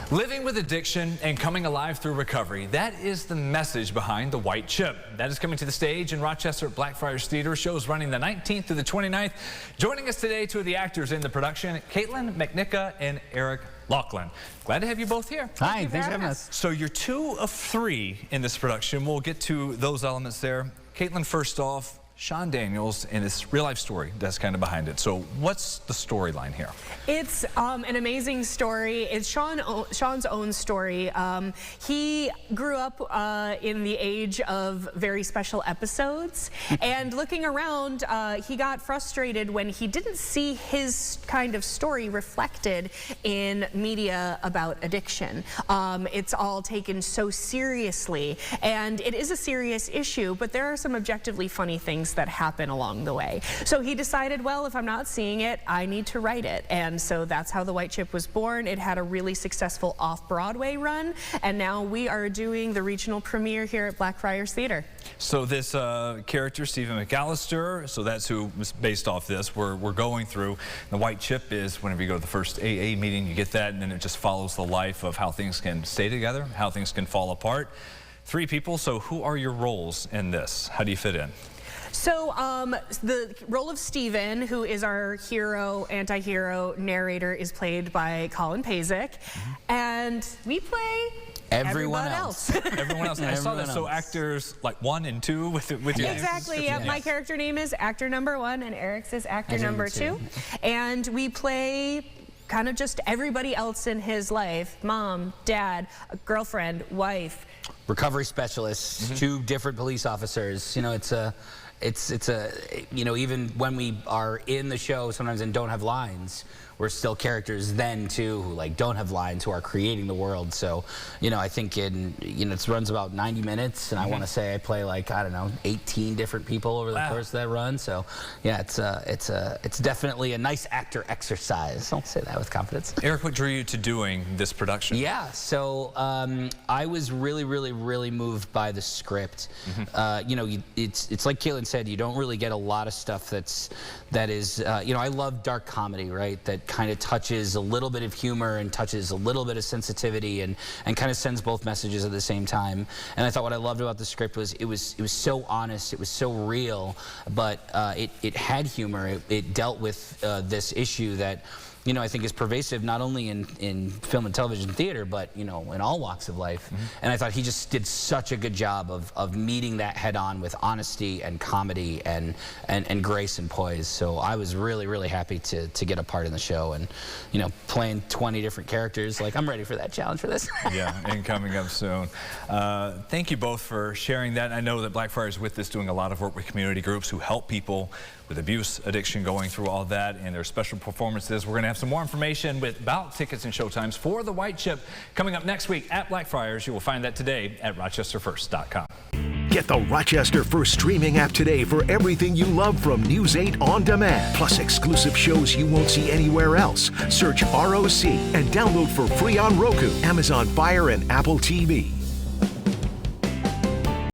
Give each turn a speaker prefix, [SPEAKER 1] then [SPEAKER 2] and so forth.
[SPEAKER 1] Living with addiction and coming alive through recovery. That is the message behind The White Chip. That is coming to the stage in Rochester at Blackfriars Theatre. Shows running the 19th through the 29th. Joining us today, two of the actors in the production, Caitlin McNicka and Eric Laughlin. Glad to have you both here.
[SPEAKER 2] Hi, thanks for having us.
[SPEAKER 1] So you're 2 of 3 in this production. We'll get to those elements there. Caitlin, first off, Sean Daniels and this real-life story that's kind of behind it. So what's the storyline here?
[SPEAKER 3] It's an amazing story. It's Sean's own story. He grew up in the age of very special episodes, and looking around, he got frustrated when he didn't see his kind of story reflected in media about addiction. It's all taken so seriously, and it is a serious issue, but there are some objectively funny things that happen along the way. So he decided, well, if I'm not seeing it, I need to write it. And so that's how The White Chip was born. It had a really successful off-Broadway run, and now we are doing the regional premiere here at Blackfriars Theatre.
[SPEAKER 1] So this character, Stephen McAllister, so that's who was based off this, we're going through. The White Chip is whenever you go to the first AA meeting, you get that, and then it just follows the life of how things can stay together, how things can fall apart. 3 people, so who are your roles in this? How do you fit in?
[SPEAKER 3] So the role of Stephen, who is our hero, anti-hero narrator, is played by Colin Pasek, and we play everyone else.
[SPEAKER 1] Everyone else. I saw that. So actors like 1 and 2 with you.
[SPEAKER 3] Exactly. Yep. My character name is actor number 1, and Eric's is actor number 2, and we play kind of just everybody else in his life: mom, dad, a girlfriend, wife,
[SPEAKER 2] recovery specialists, 2 different police officers. You know, it's a, you know, even when we are in the show sometimes and don't have lines, we're still characters then too, who like don't have lines, who are creating the world. So, you know, I think it runs about 90 minutes, and I want to say I play like, I don't know, 18 different people over the course of that run. So yeah, it's definitely a nice actor exercise. I'll say that with confidence.
[SPEAKER 1] Eric, what drew you to doing this production?
[SPEAKER 2] Yeah, so I was really moved by the script. You know, it's like Caitlin said, you don't really get a lot of stuff that is, you know, I love dark comedy, right? That kind of touches a little bit of humor and touches a little bit of sensitivity and kind of sends both messages at the same time. And I thought what I loved about the script was it was so honest, it was so real, but it had humor. It dealt with this issue that, you know, I think is pervasive not only in film and television theater, but, you know, in all walks of life. And I thought he just did such a good job of meeting that head on with honesty and comedy and grace and poise. So I was really happy to get a part in the show, and, you know, playing 20 different characters. Like, I'm ready for that challenge for this.
[SPEAKER 1] Yeah, and coming up soon. Thank you both for sharing that. I know that Blackfriars with this doing a lot of work with community groups who help people with abuse, addiction, going through all that, and their special performances. We're going to have some more information about tickets and showtimes for The White Chip coming up next week at Blackfriars. You will find that today at rochesterfirst.com.
[SPEAKER 4] Get the Rochester First streaming app today for everything you love from News 8 on demand, plus exclusive shows you won't see anywhere else. Search ROC and download for free on Roku, Amazon Fire, and Apple TV.